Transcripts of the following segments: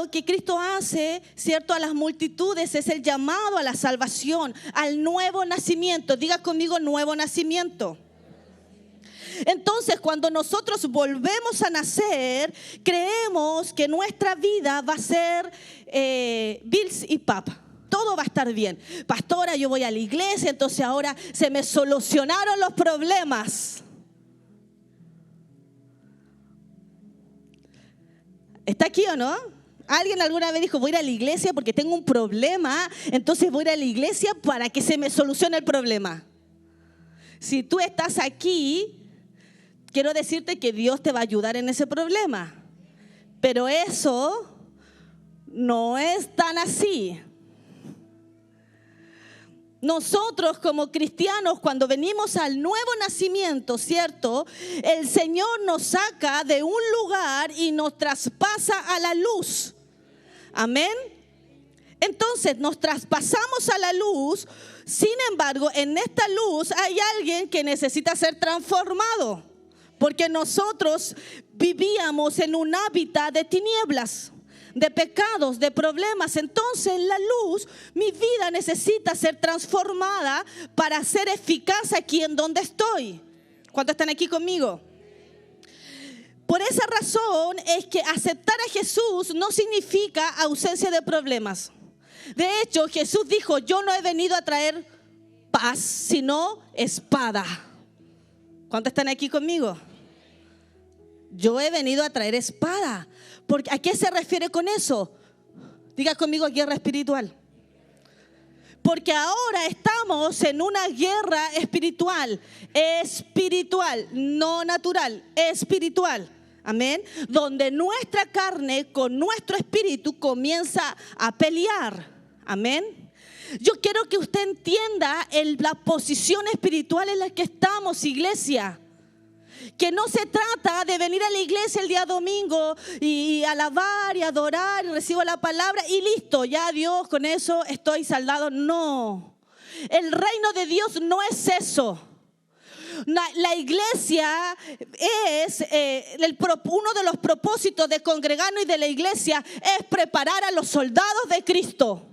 llamado que Cristo hace, ¿cierto?, a las multitudes es el llamado a la salvación, al nuevo nacimiento. Diga conmigo, nuevo nacimiento. Entonces, cuando nosotros volvemos a nacer, creemos que nuestra vida va a ser Bills y pap. Todo va a estar bien. Pastora, yo voy a la iglesia, entonces ahora se me solucionaron los problemas. ¿Está aquí o no? Alguien alguna vez dijo, voy a ir a la iglesia porque tengo un problema, entonces voy a ir a la iglesia para que se me solucione el problema. Si tú estás aquí, quiero decirte que Dios te va a ayudar en ese problema. Pero eso no es tan así. Nosotros como cristianos, cuando venimos al nuevo nacimiento, ¿cierto? El Señor nos saca de un lugar y nos traspasa a la luz. Amén. Entonces nos traspasamos a la luz. Sin embargo, en esta luz hay alguien que necesita ser transformado. Porque nosotros vivíamos en un hábitat de tinieblas, de pecados, de problemas. Entonces la luz, mi vida necesita ser transformada para ser eficaz aquí en donde estoy. ¿Cuántos están aquí conmigo? Por esa razón es que aceptar a Jesús no significa ausencia de problemas. De hecho, Jesús dijo, yo no he venido a traer paz, sino espada. ¿Cuántos están aquí conmigo? Yo he venido a traer espada. Porque, ¿a qué se refiere con eso? Diga conmigo, guerra espiritual. Porque ahora estamos en una guerra espiritual. Espiritual, no natural, espiritual. Amén. Donde nuestra carne con nuestro espíritu comienza a pelear. Amén. Yo quiero que usted entienda la posición espiritual en la que estamos, iglesia. Que no se trata de venir a la iglesia el día domingo y alabar y adorar y recibo la palabra y listo, ya Dios, con eso estoy saldado. No, el reino de Dios no es eso. La iglesia es, uno de los propósitos de congregarnos y de la iglesia es preparar a los soldados de Cristo.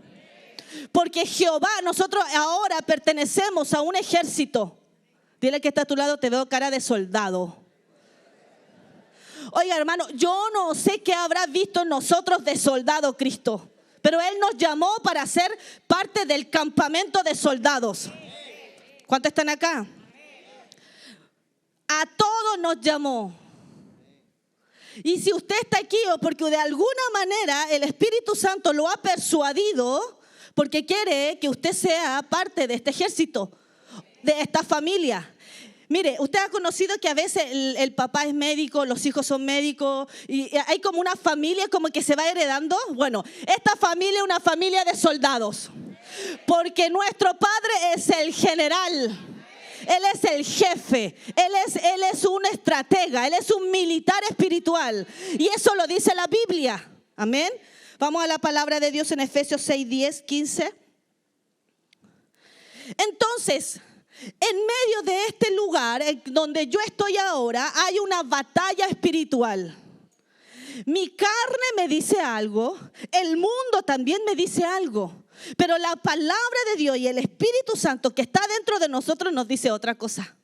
Porque Jehová, nosotros ahora pertenecemos a un ejército. Dile que está a tu lado, te veo cara de soldado. Oiga, hermano, yo no sé qué habrá visto en nosotros de soldado Cristo, pero Él nos llamó para ser parte del campamento de soldados. ¿Cuántos están acá? A todos nos llamó. Y si usted está aquí o porque de alguna manera el Espíritu Santo lo ha persuadido, porque quiere que usted sea parte de este ejército, de esta familia. Mire, usted ha conocido que a veces el papá es médico, los hijos son médicos y hay como una familia como que se va heredando. Bueno, esta familia es una familia de soldados, porque nuestro Padre es el general, Él es el jefe, Él es un estratega, Él es un militar espiritual y eso lo dice la Biblia. Amén. Vamos a la palabra de Dios en Efesios 6, 10, 15. Entonces, en medio de este lugar donde yo estoy ahora, hay una batalla espiritual. Mi carne me dice algo, el mundo también me dice algo, pero la palabra de Dios y el Espíritu Santo que está dentro de nosotros nos dice otra cosa.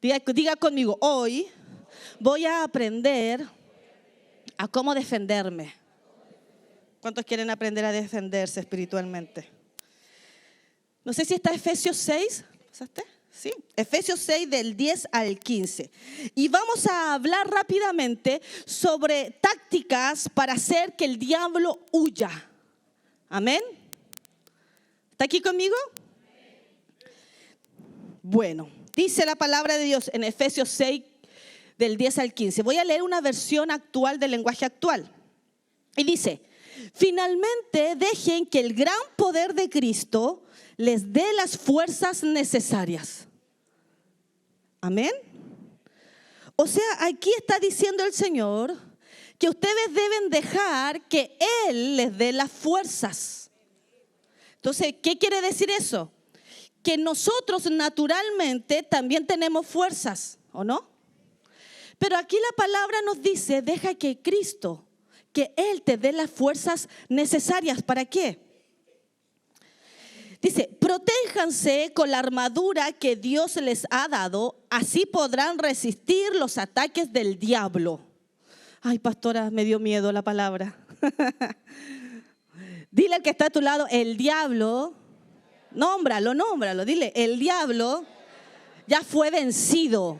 Diga conmigo, hoy voy a aprender a cómo defenderme. ¿Cuántos quieren aprender a defenderse espiritualmente? No sé si está Efesios 6, ¿pasaste? Sí, Efesios 6 del 10 al 15. Y vamos a hablar rápidamente sobre tácticas para hacer que el diablo huya. Amén. ¿Está aquí conmigo? Bueno, dice la palabra de Dios en Efesios 6 del 10 al 15. Voy a leer una versión actual del lenguaje actual. Y dice, finalmente dejen que el gran poder de Cristo les dé las fuerzas necesarias. Amén. O sea, aquí está diciendo el Señor que ustedes deben dejar que Él les dé las fuerzas. Entonces, ¿qué quiere decir eso? Que nosotros naturalmente también tenemos fuerzas, ¿o no? Pero aquí la palabra nos dice, deja que Cristo, que Él te dé las fuerzas necesarias. ¿Para qué? Dice, protéjanse con la armadura que Dios les ha dado, así podrán resistir los ataques del diablo. Ay, pastora, me dio miedo la palabra. Dile al que está a tu lado, el diablo, nómbralo, dile, el diablo ya fue vencido.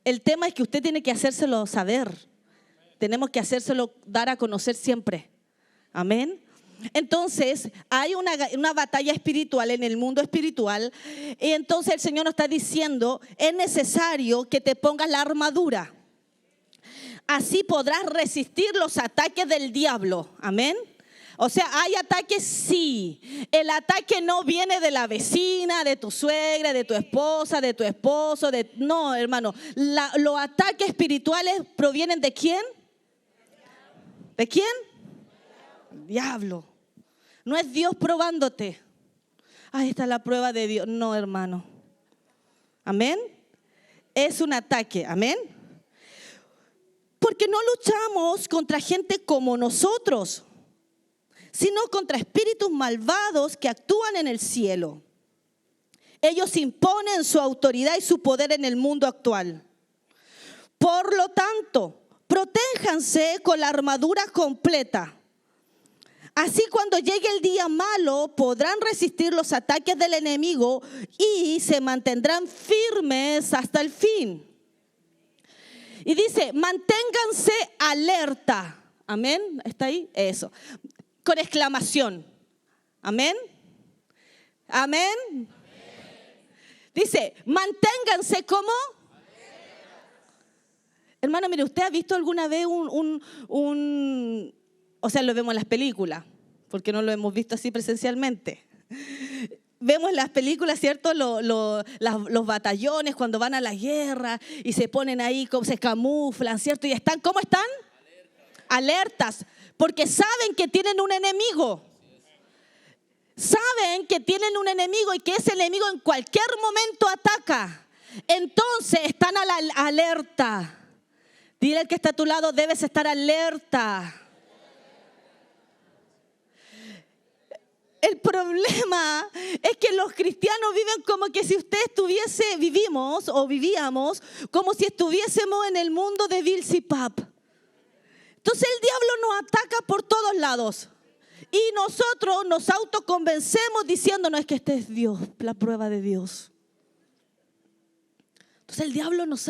El tema es que usted tiene que hacérselo saber. Tenemos que hacérselo dar a conocer siempre. Amén. Entonces, hay una batalla espiritual en el mundo espiritual. Y entonces el Señor nos está diciendo, es necesario que te pongas la armadura. Así podrás resistir los ataques del diablo. Amén. O sea, hay ataques, sí. El ataque no viene de la vecina, de tu suegra, de tu esposa, de tu esposo. No, hermano. Los ataques espirituales provienen ¿de quién? ¿De quién? Diablo. No es Dios probándote. Ahí está la prueba de Dios. No, hermano. Amén. Es un ataque. Amén. Porque no luchamos contra gente como nosotros, sino contra espíritus malvados que actúan en el cielo. Ellos imponen su autoridad y su poder en el mundo actual. Por lo tanto, protéjanse con la armadura completa. Así cuando llegue el día malo podrán resistir los ataques del enemigo y se mantendrán firmes hasta el fin. Y dice, manténganse alerta. Amén. ¿Está ahí? Eso. Con exclamación. Amén. Amén. Dice, manténganse como. Hermano, mire, ¿usted ha visto alguna vez o sea, lo vemos en las películas, porque no lo hemos visto así presencialmente? Vemos en las películas, ¿cierto? Los batallones cuando van a la guerra y se ponen ahí, se camuflan, ¿cierto? Y están, ¿cómo están? Alertas, porque saben que tienen un enemigo. Saben que tienen un enemigo y que ese enemigo en cualquier momento ataca. Entonces están a la alerta. Dile al que está a tu lado, debes estar alerta. El problema es que los cristianos viven como que si vivíamos como si estuviésemos en el mundo de Bilsipap. Entonces el diablo nos ataca por todos lados. Y nosotros nos autoconvencemos diciéndonos es que este es Dios, la prueba de Dios. Entonces el diablo nos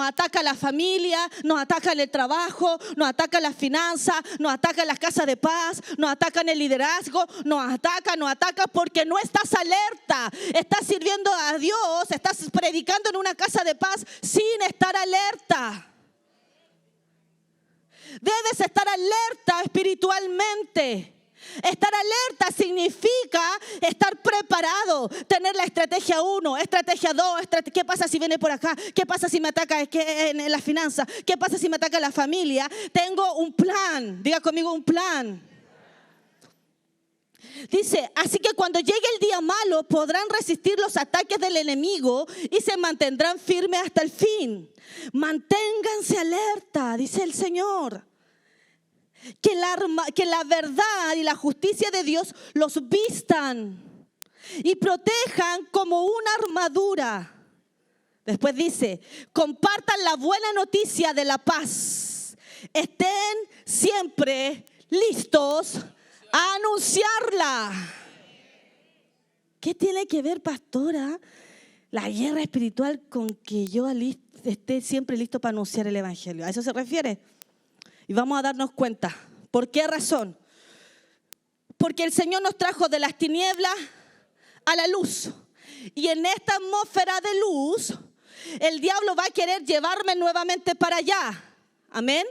ataca a la familia, nos ataca en el trabajo, nos ataca en las finanzas, nos ataca en las casas de paz, nos ataca en el liderazgo, nos ataca porque no estás alerta. Estás sirviendo a Dios, estás predicando en una casa de paz sin estar alerta. Debes estar alerta espiritualmente. Estar alerta significa estar preparado, tener la estrategia 1, estrategia 2, ¿qué pasa si viene por acá? ¿Qué pasa si me ataca en las finanzas? ¿Qué pasa si me ataca la familia? Tengo un plan, diga conmigo un plan. Dice, así que cuando llegue el día malo podrán resistir los ataques del enemigo y se mantendrán firmes hasta el fin. Manténganse alerta, dice el Señor. Que la verdad y la justicia de Dios los vistan y protejan como una armadura. Después dice, compartan la buena noticia de la paz. Estén siempre listos a anunciarla. ¿Qué tiene que ver, pastora, la guerra espiritual con que yo esté siempre listo para anunciar el evangelio? ¿A eso se refiere? Y vamos a darnos cuenta. ¿Por qué razón? Porque el Señor nos trajo de las tinieblas a la luz. Y en esta atmósfera de luz, el diablo va a querer llevarme nuevamente para allá. Amén.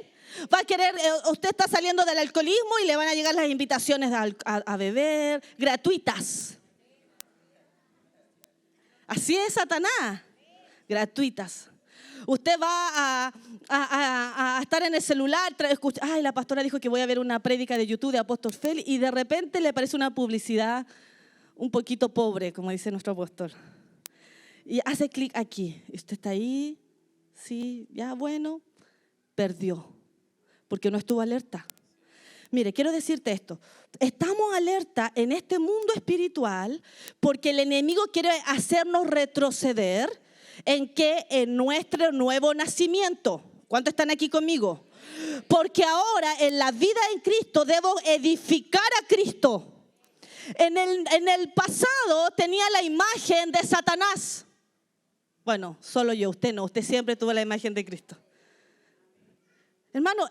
Va a querer, usted está saliendo del alcoholismo y le van a llegar las invitaciones a beber gratuitas. Así es Satanás. Gratuitas. Usted va a estar en el celular, ay, la pastora dijo que voy a ver una prédica de YouTube de Apóstol Félix y de repente le aparece una publicidad un poquito pobre, como dice nuestro apóstol. Y hace clic aquí. Y usted está ahí Sí, ya bueno, perdió, porque no estuvo alerta. Mire, quiero decirte esto. Estamos alerta en este mundo espiritual porque el enemigo quiere hacernos retroceder. ¿En qué? En nuestro nuevo nacimiento. ¿Cuántos están aquí conmigo? Porque ahora en la vida en Cristo debo edificar a Cristo. En el pasado tenía la imagen de Satanás. Bueno, solo yo, usted no. Usted siempre tuvo la imagen de Cristo. Hermano,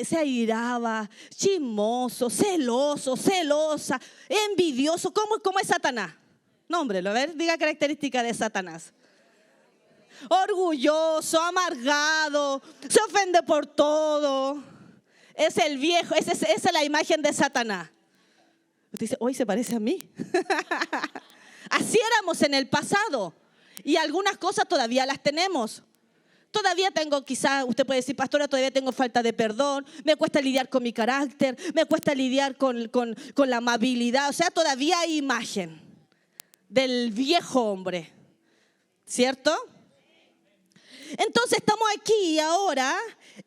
se airaba, chismoso, celoso, celosa, envidioso. ¿Cómo es Satanás? Nómbrelo, a ver, diga características de Satanás. Orgulloso, amargado, se ofende por todo. Es el viejo, esa es la imagen de Satanás. Usted dice, hoy se parece a mí. Así éramos en el pasado y algunas cosas todavía las tenemos. Todavía tengo, quizás usted puede decir, pastora, todavía tengo falta de perdón, me cuesta lidiar con mi carácter, me cuesta lidiar con la amabilidad. O sea, todavía hay imagen del viejo hombre, ¿cierto? Entonces estamos aquí ahora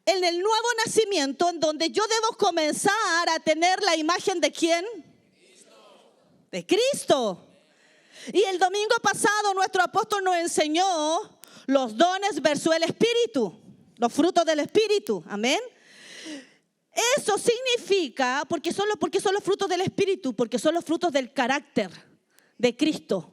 en el nuevo nacimiento en donde yo debo comenzar a tener la imagen ¿de quién? De Cristo. Y el domingo pasado nuestro apóstol nos enseñó los dones versus el Espíritu, los frutos del Espíritu, amén. Eso significa, porque son los frutos del Espíritu, porque son los frutos del carácter de Cristo.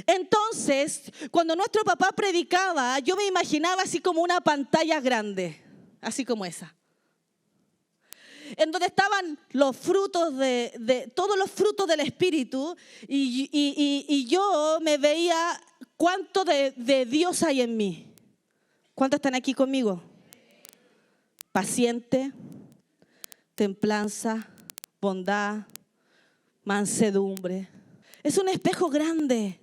Entonces, cuando nuestro papá predicaba, yo me imaginaba así como una pantalla grande, así como esa, en donde estaban los frutos de todos los frutos del Espíritu y yo me veía cuánto de Dios hay en mí. ¿Cuántos están aquí conmigo? Paciente, templanza, bondad, mansedumbre. Es un espejo grande.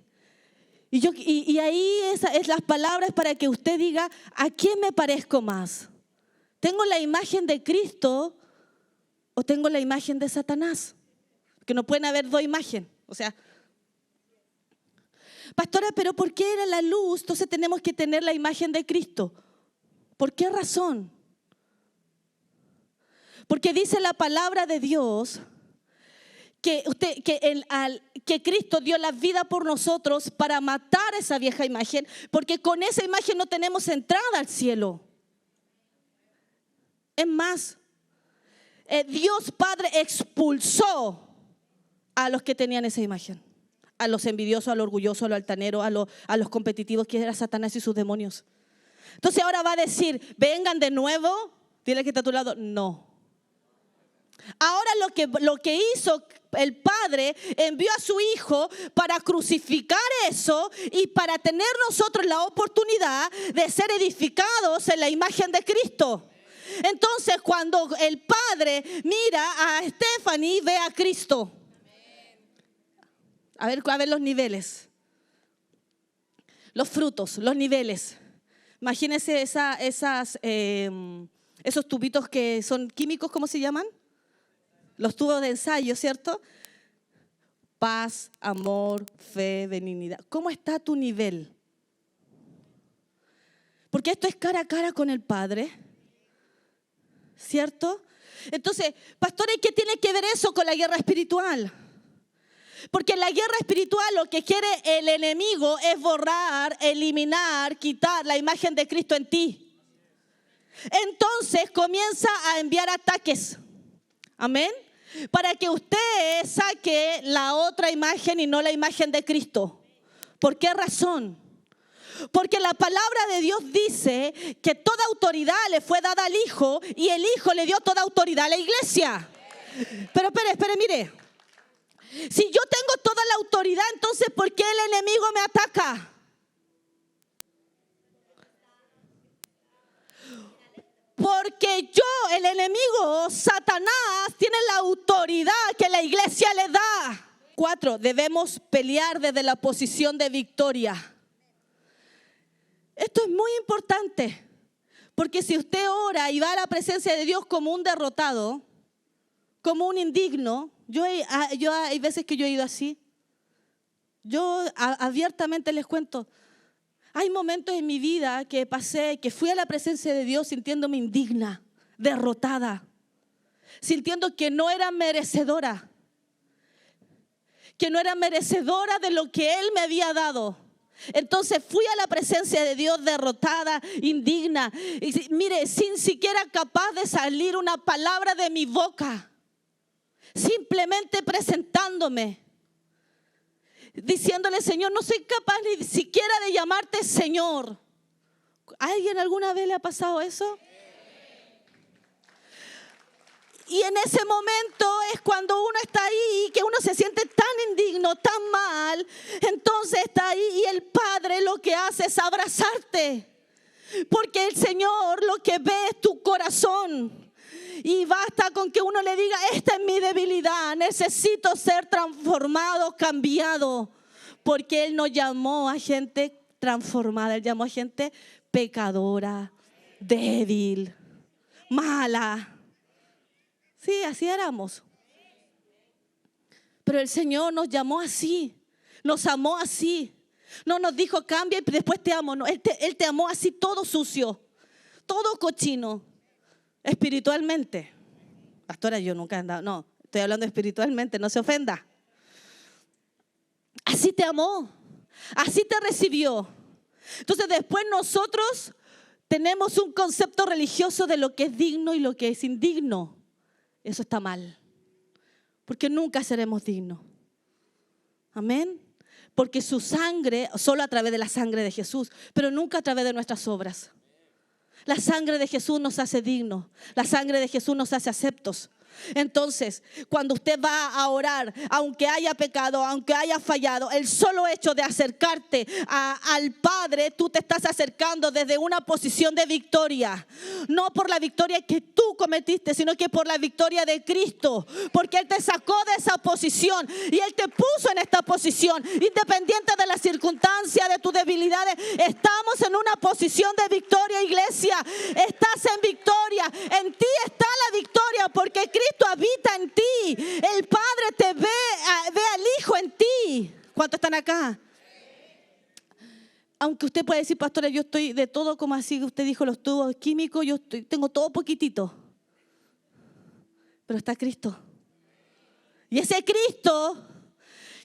Y ahí es las palabras para que usted diga, ¿a quién me parezco más? ¿Tengo la imagen de Cristo o tengo la imagen de Satanás? Que no pueden haber dos imágenes. O sea, pastora, pero ¿por qué era la luz? Entonces tenemos que tener la imagen de Cristo. ¿Por qué razón? Porque dice la palabra de Dios que Cristo dio la vida por nosotros para matar esa vieja imagen, porque con esa imagen no tenemos entrada al cielo. Es más, Dios Padre expulsó a los que tenían esa imagen, a los envidiosos, a los orgullosos, a los altaneros, a los competitivos, que era Satanás y sus demonios. Entonces ahora va a decir, vengan de nuevo, dile que está a tu lado, no. Ahora lo que hizo el Padre, envió a su Hijo para crucificar eso y para tener nosotros la oportunidad de ser edificados en la imagen de Cristo. Entonces cuando el Padre mira a Stephanie, ve a Cristo. A ver los niveles, los frutos, los niveles. Imagínense esos tubitos que son químicos, ¿cómo se llaman? Los tubos de ensayo, ¿cierto? Paz, amor, fe, benignidad. ¿Cómo está tu nivel? Porque esto es cara a cara con el Padre, ¿cierto? Entonces, pastora, ¿y qué tiene que ver eso con la guerra espiritual? Porque en la guerra espiritual lo que quiere el enemigo es borrar, eliminar, quitar la imagen de Cristo en ti. Entonces comienza a enviar ataques. Amén. Para que usted saque la otra imagen y no la imagen de Cristo. ¿Por qué razón? Porque la palabra de Dios dice que toda autoridad le fue dada al Hijo y el Hijo le dio toda autoridad a la iglesia. Pero espere, mire. Si yo tengo toda la autoridad, entonces ¿por qué el enemigo me ataca? Porque el enemigo, Satanás, tiene la autoridad que la iglesia le da. 4, debemos pelear desde la posición de victoria. Esto es muy importante, porque si usted ora y va a la presencia de Dios como un derrotado, como un indigno, yo hay veces que yo he ido así. Yo abiertamente les cuento, Hay momentos en mi vida que pasé, que fui a la presencia de Dios sintiéndome indigna, derrotada, sintiendo que no era merecedora, de lo que Él me había dado. Entonces fui a la presencia de Dios derrotada, indigna, y mire, sin siquiera capaz de salir una palabra de mi boca, simplemente presentándome, diciéndole: Señor, no soy capaz ni siquiera de llamarte Señor. ¿A alguien alguna vez le ha pasado eso? Y en ese momento es cuando uno está ahí, que uno se siente tan indigno, tan mal. Entonces está ahí y el Padre lo que hace es abrazarte. Porque el Señor lo que ve es tu corazón. Y basta con que uno le diga: esta es mi debilidad, necesito ser transformado, cambiado. Porque Él no llamó a gente transformada, Él llamó a gente pecadora, débil, mala. Sí, así éramos. Pero el Señor nos llamó así, nos amó así. No nos dijo: cambia y después te amo. No, Él te amó así, todo sucio, todo cochino. Espiritualmente. Pastora, yo nunca he andado. No, estoy hablando espiritualmente, no se ofenda. Así te amó, así te recibió. Entonces después nosotros tenemos un concepto religioso de lo que es digno y lo que es indigno. Eso está mal, porque nunca seremos dignos. Amén. Porque su sangre, solo a través de la sangre de Jesús, pero nunca a través de nuestras obras. La sangre de Jesús nos hace dignos. La sangre de Jesús nos hace aceptos. Entonces, cuando usted va a orar, aunque haya pecado, aunque haya fallado, el solo hecho de acercarte al Padre, tú te estás acercando desde una posición de victoria. No por la victoria que tú cometiste, sino que por la victoria de Cristo. Porque Él te sacó de esa posición y Él te puso en esta posición. Independiente de las circunstancias, de tus debilidades, estamos en una posición de victoria, iglesia. Estás en victoria. En ti está la victoria, porque Cristo habita en ti. El Padre te ve al Hijo en ti. ¿Cuántos están acá? Aunque usted puede decir: pastora, yo estoy de todo, como así usted dijo, los tubos químicos, tengo todo poquitito. Pero está Cristo. Y ese Cristo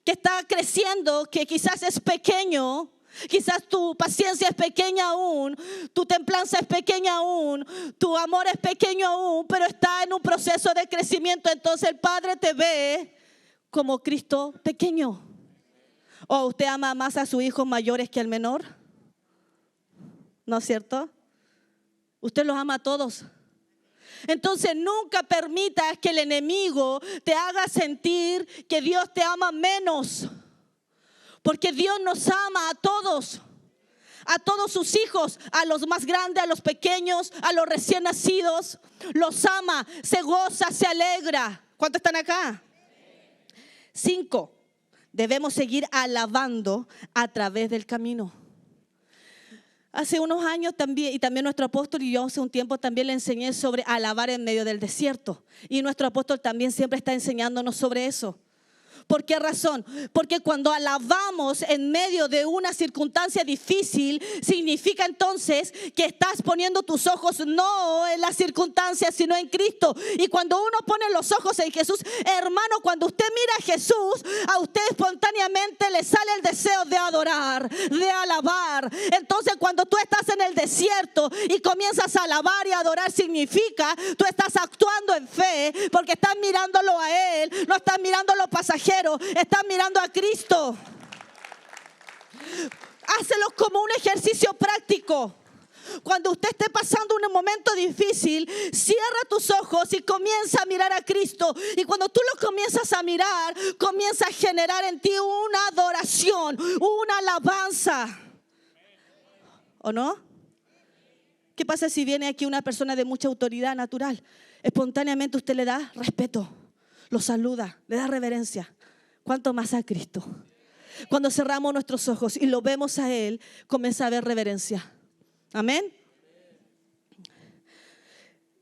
que está creciendo, que quizás es pequeño, quizás tu paciencia es pequeña aún, tu templanza es pequeña aún, tu amor es pequeño aún, pero está en un proceso de crecimiento. Entonces el Padre te ve como Cristo pequeño. ¿O usted ama más a sus hijos mayores que al menor? ¿No es cierto? Usted los ama a todos. Entonces nunca permitas que el enemigo te haga sentir que Dios te ama menos. Porque Dios nos ama a todos sus hijos, a los más grandes, a los pequeños, a los recién nacidos. Los ama, se goza, se alegra. ¿Cuántos están acá? 5. Debemos seguir alabando a través del camino. Hace unos años también, y también nuestro apóstol y yo hace un tiempo también le enseñé sobre alabar en medio del desierto. Y nuestro apóstol también siempre está enseñándonos sobre eso. ¿Por qué razón? Porque cuando alabamos en medio de una circunstancia difícil, significa entonces que estás poniendo tus ojos no en las circunstancias, sino en Cristo. Y cuando uno pone los ojos en Jesús, hermano, cuando usted mira a Jesús, a usted espontáneamente le sale el deseo de adorar, de alabar. Entonces cuando tú estás en el desierto y comienzas a alabar y adorar, significa tú estás actuando en fe, porque estás mirándolo a Él, no estás mirando lo pasajero. Estás mirando a Cristo. Hácelo como un ejercicio práctico. Cuando usted esté pasando un momento difícil, cierra tus ojos y comienza a mirar a Cristo. Y cuando tú lo comienzas a mirar, comienza a generar en ti una adoración, una alabanza. ¿O no? ¿Qué pasa si viene aquí una persona de mucha autoridad natural? Espontáneamente usted le da respeto, lo saluda, le da reverencia. ¿Cuánto más a Cristo? Cuando cerramos nuestros ojos y lo vemos a Él, comienza a haber reverencia. Amén.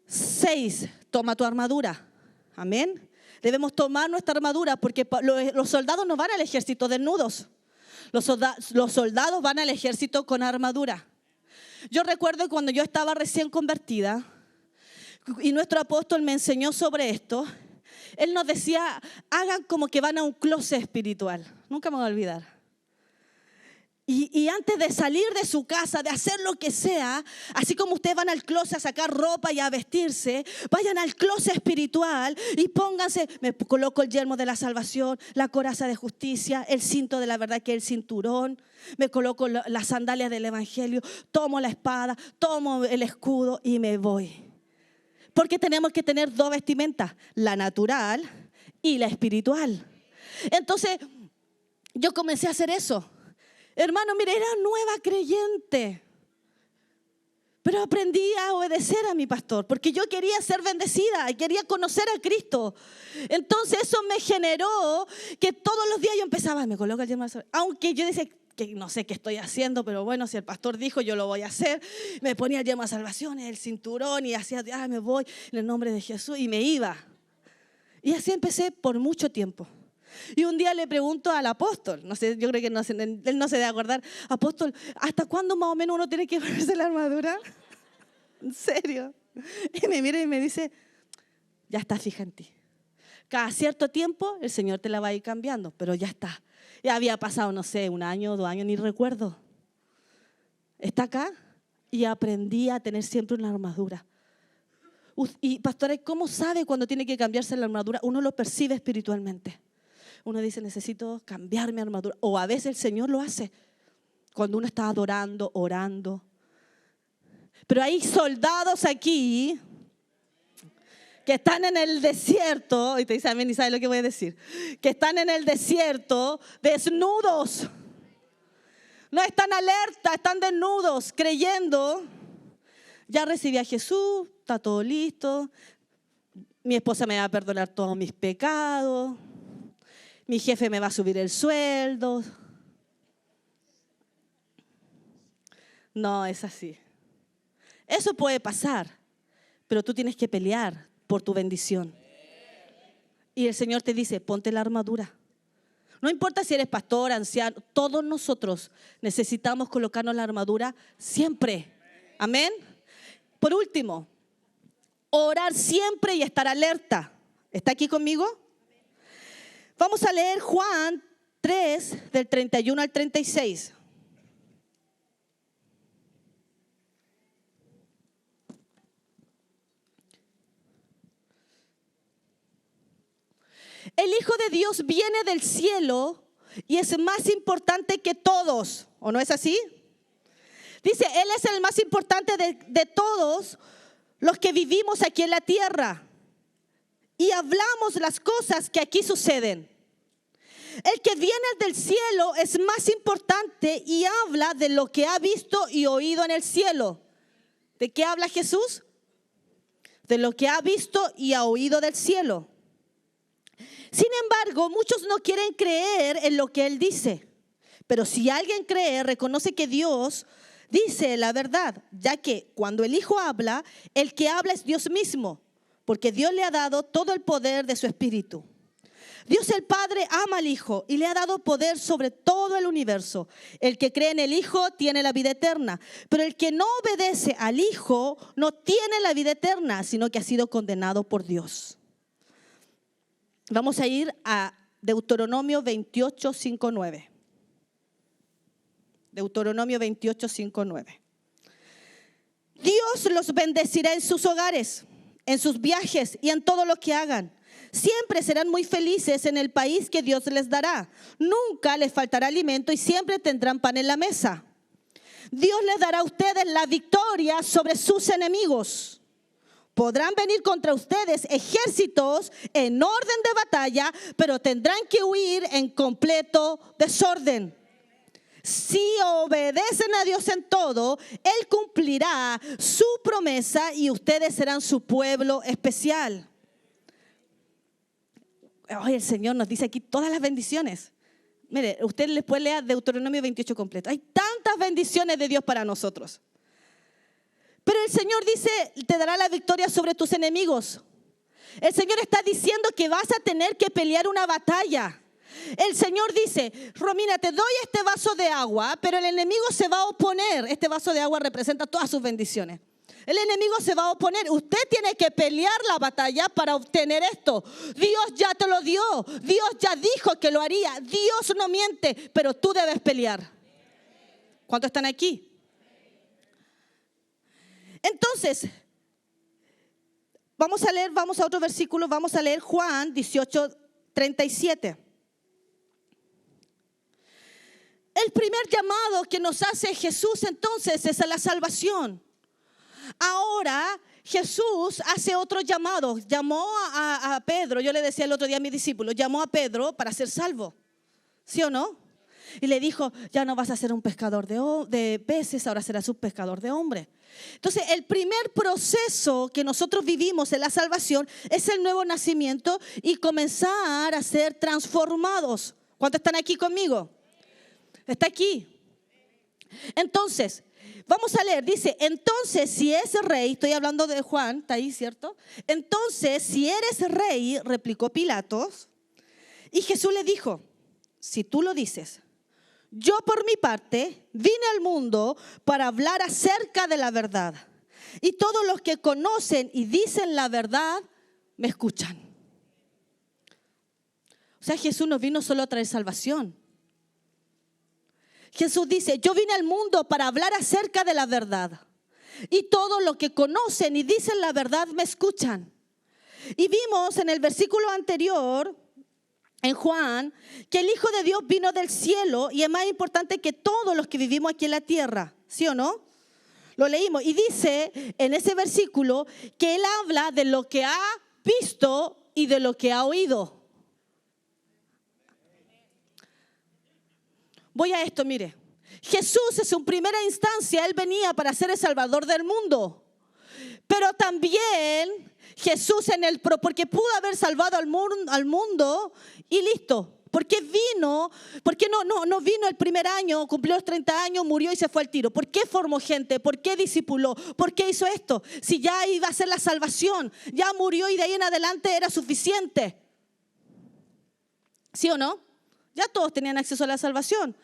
6. Toma tu armadura. Amén. Debemos tomar nuestra armadura porque los soldados no van al ejército desnudos. Los soldados van al ejército con armadura. Yo recuerdo cuando yo estaba recién convertida y nuestro apóstol me enseñó sobre esto. Él nos decía, hagan como que van a un closet espiritual. Nunca me voy a olvidar. Y antes de salir de su casa, de hacer lo que sea, así como ustedes van al closet a sacar ropa y a vestirse, vayan al closet espiritual y pónganse, me coloco el yelmo de la salvación, la coraza de justicia, el cinto de la verdad que es el cinturón, me coloco las sandalias del evangelio, tomo la espada, tomo el escudo y me voy. Porque tenemos que tener dos vestimentas, la natural y la espiritual. Entonces, yo comencé a hacer eso. Hermano, mire, era nueva creyente, pero aprendí a obedecer a mi pastor, porque yo quería ser bendecida y quería conocer a Cristo. Entonces eso me generó que todos los días yo empezaba, me coloco el yelmo de la salvación, aunque yo decía que no sé qué estoy haciendo, pero bueno, si el pastor dijo, yo lo voy a hacer. Me ponía el yelmo de salvación, el cinturón y hacía, me voy en el nombre de Jesús y me iba. Y así empecé por mucho tiempo. Y un día le pregunto al apóstol, no sé, yo creo que él no se debe acordar, apóstol, ¿hasta cuándo más o menos uno tiene que ponerse la armadura? ¿En serio? Y me mira y me dice, ya está fija en ti. Cada cierto tiempo el Señor te la va a ir cambiando, pero ya está. Ya había pasado, no sé, 1 año, 2 años, ni recuerdo. Está acá y aprendí a tener siempre una armadura. Y pastores, ¿cómo sabe cuando tiene que cambiarse la armadura? Uno lo percibe espiritualmente. Uno dice, necesito cambiar mi armadura. O a veces el Señor lo hace cuando uno está adorando, orando. Pero hay soldados aquí que están en el desierto, y te dice amén, y sabes lo que voy a decir, que están en el desierto desnudos. No están alerta, están desnudos, creyendo. Ya recibí a Jesús, está todo listo. Mi esposa me va a perdonar todos mis pecados. Mi jefe me va a subir el sueldo. No es así. Eso puede pasar, pero tú tienes que pelear por tu bendición. Y el Señor te dice, ponte la armadura. No importa si eres pastor, anciano, todos nosotros necesitamos colocarnos la armadura siempre. Amén. Por último, orar siempre y estar alerta. ¿Está aquí conmigo? Vamos a leer Juan 3, del 31 al 36. El Hijo de Dios viene del cielo y es más importante que todos, ¿o no es así? Dice, Él es el más importante de todos los que vivimos aquí en la tierra. Y hablamos las cosas que aquí suceden. El que viene del cielo es más importante y habla de lo que ha visto y oído en el cielo. ¿De qué habla Jesús? De lo que ha visto y ha oído del cielo. Sin embargo, muchos no quieren creer en lo que Él dice. Pero si alguien cree, reconoce que Dios dice la verdad, ya que cuando el Hijo habla, el que habla es Dios mismo. Porque Dios le ha dado todo el poder de su Espíritu. Dios el Padre ama al Hijo y le ha dado poder sobre todo el universo. El que cree en el Hijo tiene la vida eterna. Pero el que no obedece al Hijo no tiene la vida eterna, sino que ha sido condenado por Dios. Vamos a ir a Deuteronomio 28, 5, 9. Deuteronomio 28, 5, 9. Dios los bendecirá en sus hogares, en sus viajes y en todo lo que hagan. Siempre serán muy felices en el país que Dios les dará. Nunca les faltará alimento y siempre tendrán pan en la mesa. Dios les dará a ustedes la victoria sobre sus enemigos. Podrán venir contra ustedes ejércitos en orden de batalla, pero tendrán que huir en completo desorden. Si obedecen a Dios en todo, Él cumplirá su promesa y ustedes serán su pueblo especial. Hoy el Señor nos dice aquí todas las bendiciones. Mire, usted les puede leer Deuteronomio 28 completo. Hay tantas bendiciones de Dios para nosotros. Pero el Señor dice, te dará la victoria sobre tus enemigos. El Señor está diciendo que vas a tener que pelear una batalla. El Señor dice, Romina, te doy este vaso de agua, pero el enemigo se va a oponer. Este vaso de agua representa todas sus bendiciones. El enemigo se va a oponer. Usted tiene que pelear la batalla para obtener esto. Dios ya te lo dio. Dios ya dijo que lo haría. Dios no miente, pero tú debes pelear. ¿Cuántos están aquí? Entonces, vamos a otro versículo. Vamos a leer Juan 18:37. El primer llamado que nos hace Jesús entonces es a la salvación. Ahora Jesús hace otro llamado. Llamó a Pedro, yo le decía el otro día a mis discípulos, llamó a Pedro para ser salvo. ¿Sí o no? Y le dijo, ya no vas a ser un pescador de peces, ahora serás un pescador de hombres. Entonces, el primer proceso que nosotros vivimos en la salvación es el nuevo nacimiento y comenzar a ser transformados. ¿Cuántos están aquí conmigo? Está aquí. Entonces, vamos a leer, dice, entonces si es rey, estoy hablando de Juan, está ahí, ¿cierto? Entonces, si eres rey, replicó Pilatos, y Jesús le dijo, si tú lo dices, yo por mi parte vine al mundo para hablar acerca de la verdad, y todos los que conocen y dicen la verdad, me escuchan. O sea, Jesús no vino solo a traer salvación. Jesús dice, yo vine al mundo para hablar acerca de la verdad. Y todos los que conocen y dicen la verdad me escuchan. Y vimos en el versículo anterior, en Juan, que el Hijo de Dios vino del cielo y es más importante que todos los que vivimos aquí en la tierra. ¿Sí o no? Lo leímos y dice en ese versículo que Él habla de lo que ha visto y de lo que ha oído. Voy a esto, mire. Jesús en su primera instancia, Él venía para ser el Salvador del mundo. Pero también Jesús porque pudo haber salvado al mundo y listo. ¿Por qué vino? ¿Por qué no vino el primer año, cumplió los 30 años, murió y se fue al tiro? ¿Por qué formó gente? ¿Por qué discipuló? ¿Por qué hizo esto? Si ya iba a ser la salvación, ya murió y de ahí en adelante era suficiente. ¿Sí o no? Ya todos tenían acceso a la salvación.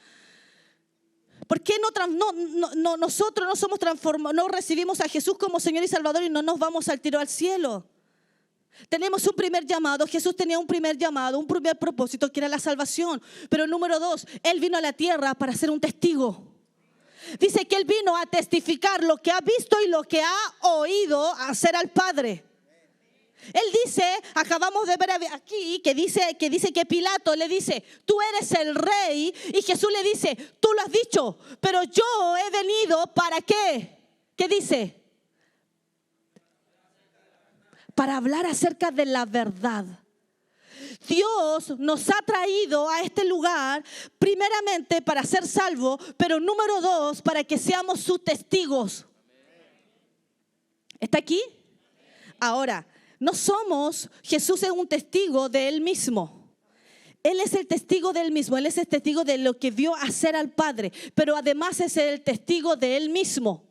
¿Por qué nosotros no somos transformados, no recibimos a Jesús como Señor y Salvador y no nos vamos al tiro al cielo? Tenemos un primer llamado. Jesús tenía un primer llamado, un primer propósito que era la salvación. Pero número 2, Él vino a la tierra para ser un testigo. Dice que Él vino a testificar lo que ha visto y lo que ha oído hacer al Padre. Él dice, acabamos de ver aquí, que dice que Pilato le dice, tú eres el rey. Y Jesús le dice, tú lo has dicho, pero yo he venido ¿para qué? ¿Qué dice? Para hablar acerca de la verdad. Dios nos ha traído a este lugar primeramente para ser salvos, pero número 2, para que seamos sus testigos. ¿Está aquí? Ahora, Jesús es un testigo de Él mismo. Él es el testigo de Él mismo. Él es el testigo de lo que vio hacer al Padre. Pero además es el testigo de Él mismo.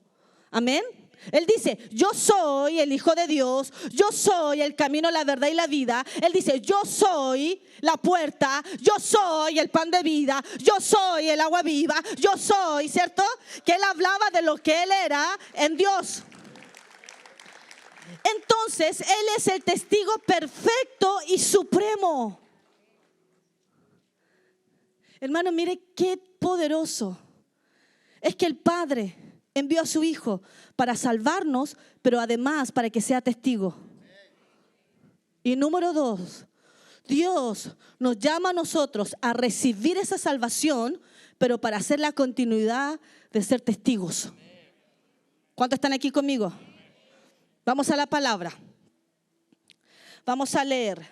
Amén. Él dice, yo soy el Hijo de Dios. Yo soy el camino, la verdad y la vida. Él dice, yo soy la puerta. Yo soy el pan de vida. Yo soy el agua viva. Yo soy, ¿cierto? Que Él hablaba de lo que Él era en Dios. Entonces, Él es el testigo perfecto y supremo. Hermano, mire qué poderoso. Es que el Padre envió a su Hijo para salvarnos, pero además para que sea testigo. Y número 2, Dios nos llama a nosotros a recibir esa salvación, pero para hacer la continuidad de ser testigos. ¿Cuántos están aquí conmigo? Vamos a la palabra. Vamos a leer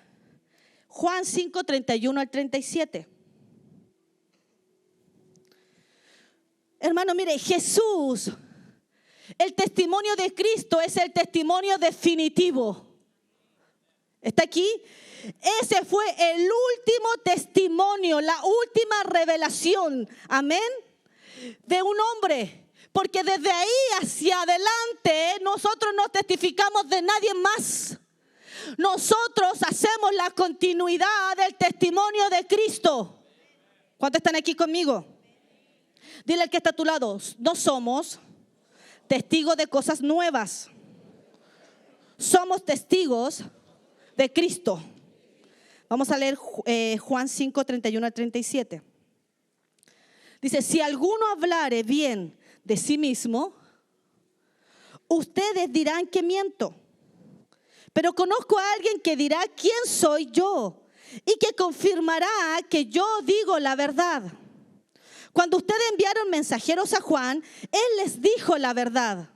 Juan 5, 31 al 37. Hermano, mire, Jesús, el testimonio de Cristo es el testimonio definitivo. ¿Está aquí? Ese fue el último testimonio, la última revelación, amén, de un hombre. Porque desde ahí hacia adelante nosotros no testificamos de nadie más. Nosotros hacemos somos la continuidad del testimonio de Cristo. ¿Cuántos están aquí conmigo? Dile al que está a tu lado, no somos testigos de cosas nuevas. Somos testigos de Cristo. Vamos a leer Juan 5, 31 al 37. Dice, si alguno hablare bien de sí mismo, ustedes dirán que miento. Pero conozco a alguien que dirá quién soy yo y que confirmará que yo digo la verdad. Cuando ustedes enviaron mensajeros a Juan, él les dijo la verdad.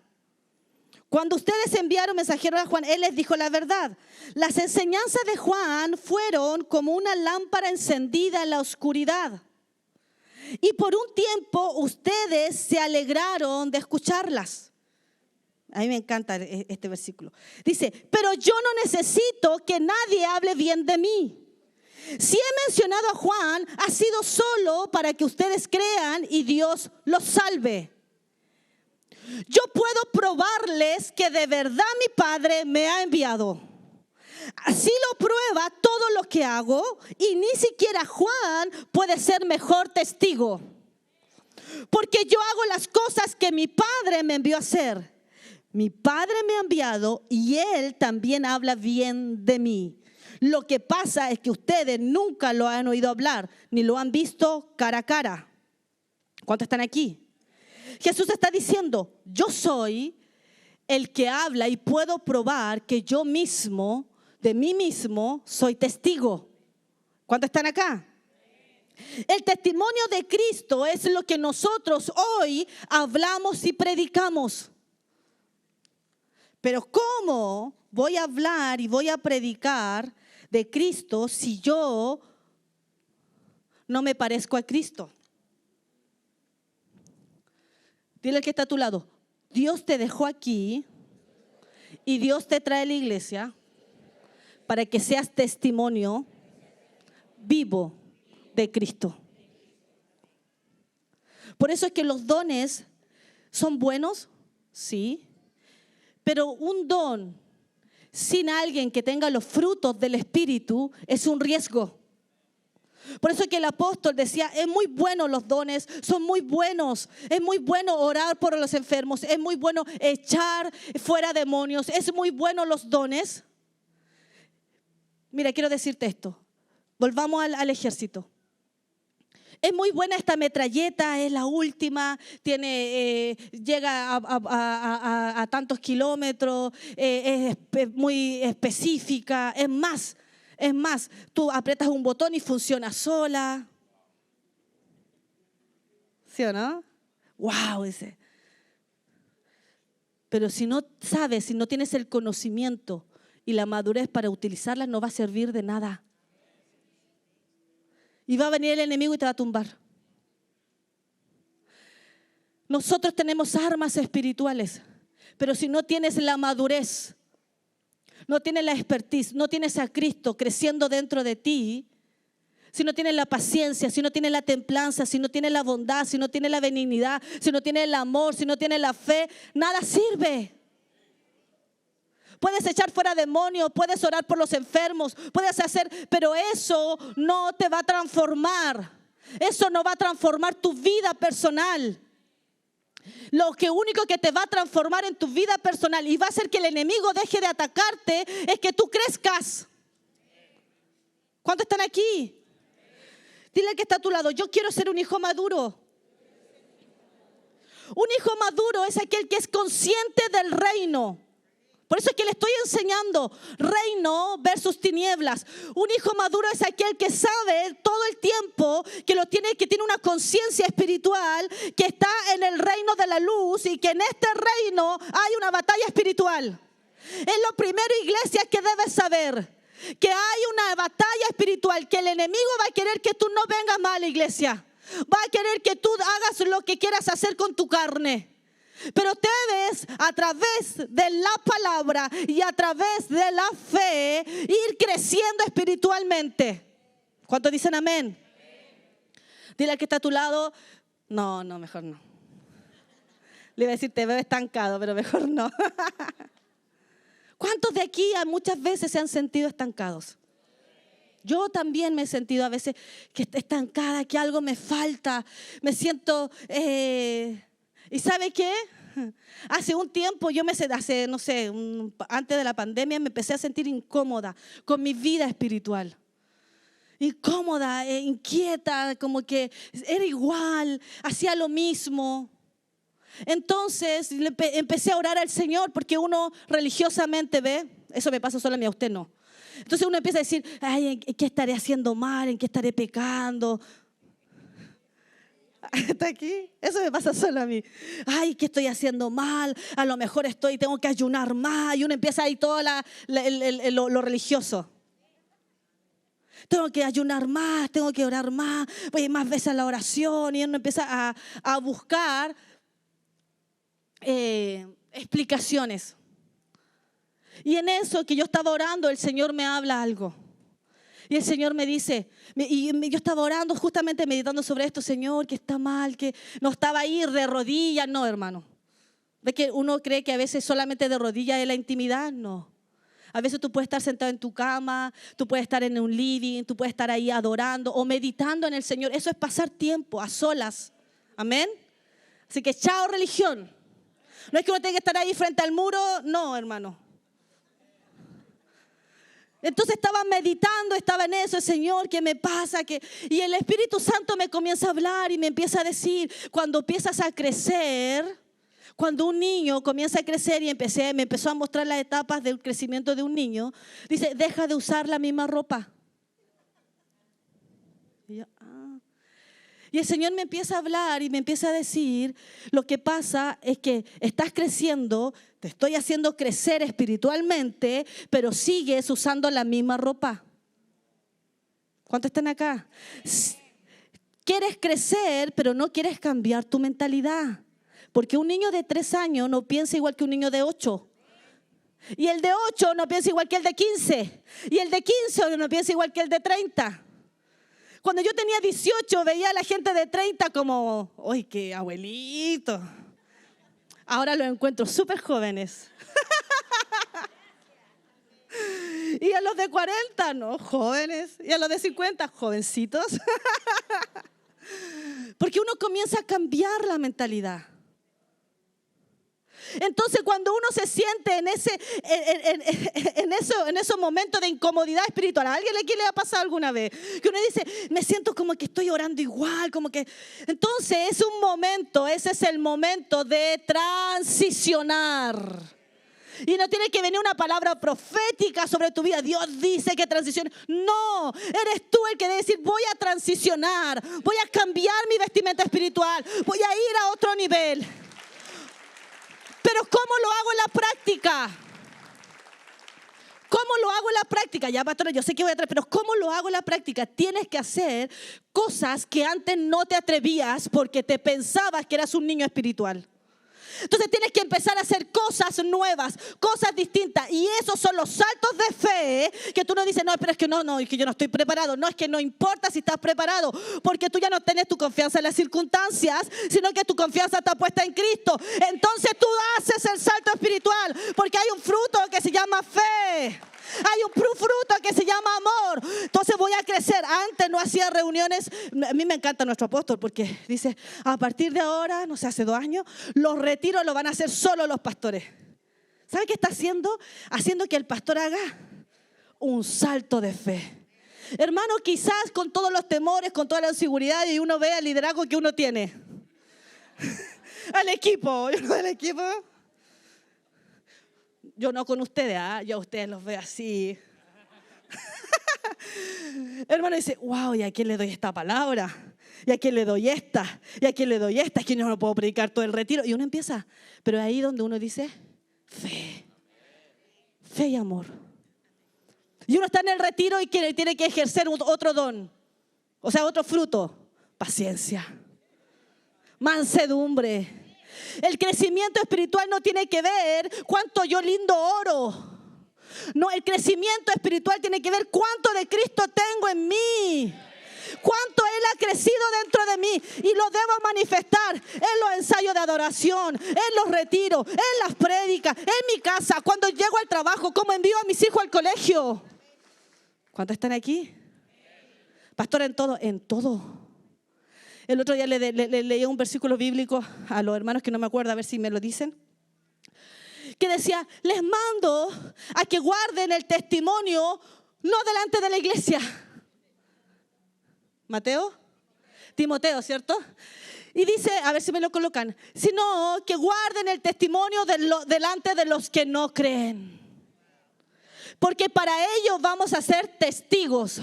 Cuando ustedes enviaron mensajeros a Juan, él les dijo la verdad. Las enseñanzas de Juan fueron como una lámpara encendida en la oscuridad. Y por un tiempo ustedes se alegraron de escucharlas. A mí me encanta este versículo. Dice, pero yo no necesito que nadie hable bien de mí. Si he mencionado a Juan, ha sido solo para que ustedes crean y Dios los salve. Yo puedo probarles que de verdad mi Padre me ha enviado. Así lo prueba todo lo que hago y ni siquiera Juan puede ser mejor testigo. Porque yo hago las cosas que mi Padre me envió a hacer. Mi Padre me ha enviado y Él también habla bien de mí. Lo que pasa es que ustedes nunca lo han oído hablar, ni lo han visto cara a cara. ¿Cuántos están aquí? Jesús está diciendo, yo soy el que habla y puedo probar que yo mismo, de mí mismo, soy testigo. ¿Cuántos están acá? El testimonio de Cristo es lo que nosotros hoy hablamos y predicamos. Pero ¿cómo voy a hablar y voy a predicar de Cristo si yo no me parezco a Cristo? Dile al que está a tu lado, Dios te dejó aquí y Dios te trae a la iglesia para que seas testimonio vivo de Cristo. Por eso es que los dones son buenos, sí, pero un don sin alguien que tenga los frutos del Espíritu es un riesgo. Por eso es que el apóstol decía, es muy bueno los dones, son muy buenos. Es muy bueno orar por los enfermos, es muy bueno echar fuera demonios, es muy bueno los dones. Mira, quiero decirte esto. Volvamos al ejército. Es muy buena esta metralleta, es la última, llega a tantos kilómetros, es muy específica. Es más, tú aprietas un botón y funciona sola. ¿Sí o no? ¡Wow! Dice. Pero si no sabes, si no tienes el conocimiento y la madurez para utilizarla, no va a servir de nada. Y va a venir el enemigo y te va a tumbar. Nosotros tenemos armas espirituales, pero si no tienes la madurez, no tienes la expertise, no tienes a Cristo creciendo dentro de ti, si no tienes la paciencia, si no tienes la templanza, si no tienes la bondad, si no tienes la benignidad, si no tienes el amor, si no tienes la fe, nada sirve. Puedes echar fuera demonios, puedes orar por los enfermos, puedes hacer, pero eso no te va a transformar. Eso no va a transformar tu vida personal. Lo único que te va a transformar en tu vida personal y va a hacer que el enemigo deje de atacarte es que tú crezcas. ¿Cuántos están aquí? Dile al que está a tu lado, yo quiero ser un hijo maduro. Un hijo maduro es aquel que es consciente del reino. Por eso es que le estoy enseñando reino versus tinieblas. Un hijo maduro es aquel que sabe todo el tiempo que tiene una conciencia espiritual, que está en el reino de la luz y que en este reino hay una batalla espiritual. Es lo primero, iglesia, que debes saber. Que hay una batalla espiritual, que el enemigo va a querer que tú no vengas mal, iglesia. Va a querer que tú hagas lo que quieras hacer con tu carne. Pero debes, a través de la palabra y a través de la fe, ir creciendo espiritualmente. ¿Cuántos dicen amén? Dile al que está a tu lado, no, mejor no. Le iba a decir, te veo estancado, pero mejor no. ¿Cuántos de aquí muchas veces se han sentido estancados? Yo también me he sentido a veces que estoy estancada, que algo me falta. Me siento... ¿Y sabe qué? Hace un tiempo, antes de la pandemia, me empecé a sentir incómoda con mi vida espiritual. Incómoda, inquieta, como que era igual, hacía lo mismo. Entonces empecé a orar al Señor, porque uno religiosamente ve, eso me pasa solo a mí, a usted no. Entonces uno empieza a decir, ay, ¿en qué estaré haciendo mal? ¿En qué estaré pecando? ¿Está aquí? Eso me pasa solo a mí. Ay, ¿qué estoy haciendo mal? A lo mejor tengo que ayunar más. Y uno empieza ahí todo lo religioso. Tengo que ayunar más, tengo que orar más, voy más veces a la oración. Y uno empieza a buscar explicaciones. Y en eso que yo estaba orando, el Señor me habla algo. Y el Señor me dice, yo estaba orando, justamente meditando sobre esto, Señor, que está mal, que no estaba ahí de rodillas. No, hermano. ¿Ves que uno cree que a veces solamente de rodillas es la intimidad? No. A veces tú puedes estar sentado en tu cama, tú puedes estar en un living, tú puedes estar ahí adorando o meditando en el Señor. Eso es pasar tiempo a solas. Amén. Así que chao religión. No es que uno tenga que estar ahí frente al muro. No, hermano. Entonces estaba meditando, estaba en eso, Señor, ¿qué me pasa? Y el Espíritu Santo me comienza a hablar y me empieza a decir, cuando empiezas a crecer, cuando un niño comienza a crecer y me empezó a mostrar las etapas del crecimiento de un niño, dice, deja de usar la misma ropa. Y el Señor me empieza a hablar y me empieza a decir, lo que pasa es que estás creciendo, te estoy haciendo crecer espiritualmente, pero sigues usando la misma ropa. ¿Cuántos están acá? Quieres crecer, pero no quieres cambiar tu mentalidad. Porque un niño de 3 años no piensa igual que un niño de 8. Y el de 8 no piensa igual que el de 15. Y el de 15 no piensa igual que el de 30. Cuando yo tenía 18 veía a la gente de 30 como, ¡ay, qué abuelito! Ahora los encuentro súper jóvenes. Y a los de 40, no, jóvenes. Y a los de 50, jovencitos. Porque uno comienza a cambiar la mentalidad. Entonces cuando uno se siente en esos momentos de incomodidad espiritual, ¿a alguien aquí le ha pasado alguna vez? Que uno dice, me siento como que estoy orando igual, como que... Entonces ese es el momento de transicionar. Y no tiene que venir una palabra profética sobre tu vida. Dios dice que transicione. No, eres tú el que debe decir, voy a transicionar, voy a cambiar mi vestimenta espiritual, voy a ir a otro nivel. Pero ¿cómo lo hago en la práctica? ¿Cómo lo hago en la práctica? Ya, pastora, yo sé que voy a traer, pero ¿cómo lo hago en la práctica? Tienes que hacer cosas que antes no te atrevías porque te pensabas que eras un niño espiritual. Entonces tienes que empezar a hacer cosas nuevas, cosas distintas. Y esos son los saltos de fe que tú no dices, no, pero es que no, es que yo no estoy preparado. No, es que no importa si estás preparado, porque tú ya no tienes tu confianza en las circunstancias, sino que tu confianza está puesta en Cristo. Entonces tú haces el salto espiritual, porque hay un fruto que se llama fe. Hay un fruto que se llama amor. Entonces voy a crecer. Antes no hacía reuniones. A mí me encanta nuestro apóstol porque dice, a partir de ahora, no sé, hace 2 años, los retiros los van a hacer solo los pastores. ¿Sabe qué está haciendo? Haciendo que el pastor haga un salto de fe. Hermano, quizás con todos los temores, con toda la inseguridad, y uno ve el liderazgo que uno tiene. Al equipo. Yo no con ustedes, yo a ustedes los veo así. Hermano dice, wow, ¿y a quién le doy esta palabra? ¿Y a quién le doy esta? ¿Y a quién le doy esta? Es que yo no puedo predicar todo el retiro. Y uno empieza, pero ahí donde uno dice, fe y amor. Y uno está en el retiro y tiene que ejercer otro don, o sea, otro fruto, paciencia, mansedumbre. El crecimiento espiritual no tiene que ver cuánto yo lindo oro. No, el crecimiento espiritual tiene que ver cuánto de Cristo tengo en mí. Cuánto Él ha crecido dentro de mí. Y lo debo manifestar en los ensayos de adoración, en los retiros, en las prédicas, en mi casa, cuando llego al trabajo, como envío a mis hijos al colegio. ¿Cuántos están aquí? Pastora, en todo, en todo. El otro día le leí un versículo bíblico a los hermanos que no me acuerdo, a ver si me lo dicen. Que decía, les mando a que guarden el testimonio no delante de la iglesia. Mateo, Timoteo, ¿cierto? Y dice, a ver si me lo colocan, sino que guarden el testimonio delante de los que no creen. Porque para ellos vamos a ser testigos.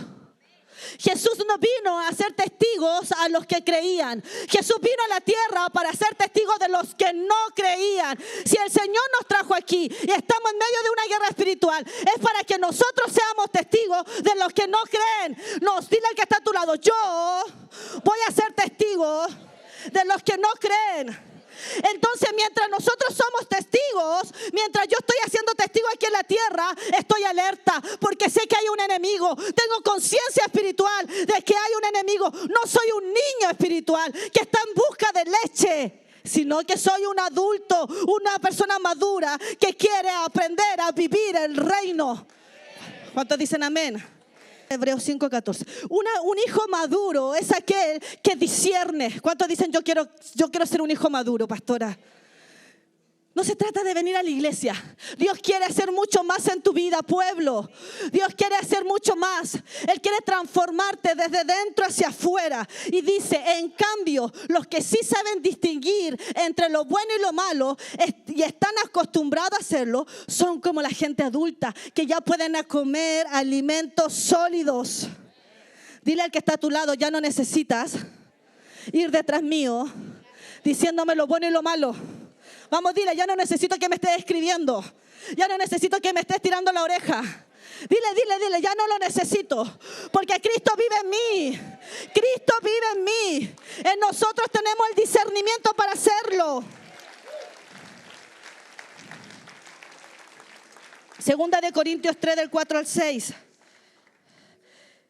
Jesús no vino a ser testigos a los que creían. Jesús vino a la tierra para ser testigos de los que no creían. Si el Señor nos trajo aquí y estamos en medio de una guerra espiritual, es para que nosotros seamos testigos de los que no creen. Dile al que está a tu lado, yo voy a ser testigo de los que no creen. Entonces, mientras nosotros somos testigos, mientras yo estoy haciendo testigo aquí en la tierra, estoy alerta porque sé que hay un enemigo. Tengo conciencia espiritual de que hay un enemigo. No soy un niño espiritual que está en busca de leche, sino que soy un adulto, una persona madura que quiere aprender a vivir el reino. ¿Cuántos dicen amén? Hebreos 5:14. Un hijo maduro es aquel que discierne. ¿Cuántos dicen yo quiero ser un hijo maduro, pastora? No se trata de venir a la iglesia. Dios quiere hacer mucho más en tu vida, pueblo. Dios quiere hacer mucho más. Él quiere transformarte desde dentro hacia afuera. Y dice, en cambio, los que sí saben distinguir entre lo bueno y lo malo y están acostumbrados a hacerlo, son como la gente adulta que ya pueden comer alimentos sólidos. Dile al que está a tu lado, ya no necesitas ir detrás mío diciéndome lo bueno y lo malo. Vamos, dile, ya no necesito que me estés escribiendo. Ya no necesito que me estés tirando la oreja. Dile, ya no lo necesito. Porque Cristo vive en mí. Cristo vive en mí. En nosotros tenemos el discernimiento para hacerlo. Segunda de Corintios 3, del 4 al 6.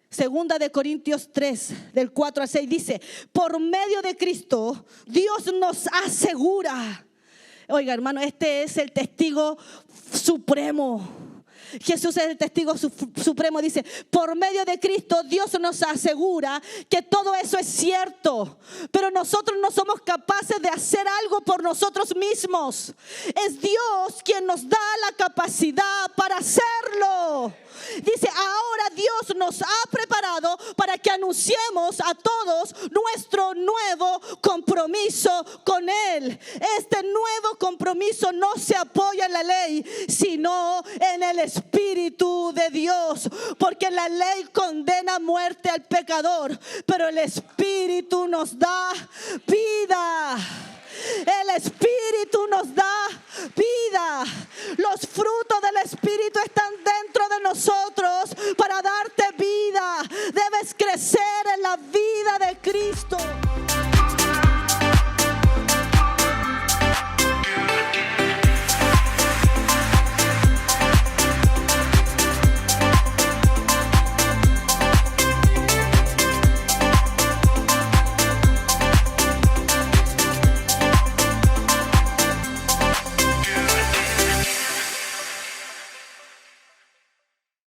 Segunda de Corintios 3, del 4 al 6 dice, por medio de Cristo, Dios nos asegura. Oiga, hermano, este es el testigo supremo. Jesús es el testigo supremo. Dice, por medio de Cristo Dios nos asegura que todo eso es cierto. Pero nosotros no somos capaces de hacer algo por nosotros mismos. Es Dios quien nos da la capacidad para hacerlo. Dice, ahora Dios nos ha preparado para que anunciemos a todos nuestro nuevo compromiso con Él. Este nuevo compromiso no se apoya en la ley, sino en el Espíritu de Dios. Porque la ley condena a muerte al pecador, pero el Espíritu nos da vida. El Espíritu nos da vida. Los frutos del Espíritu están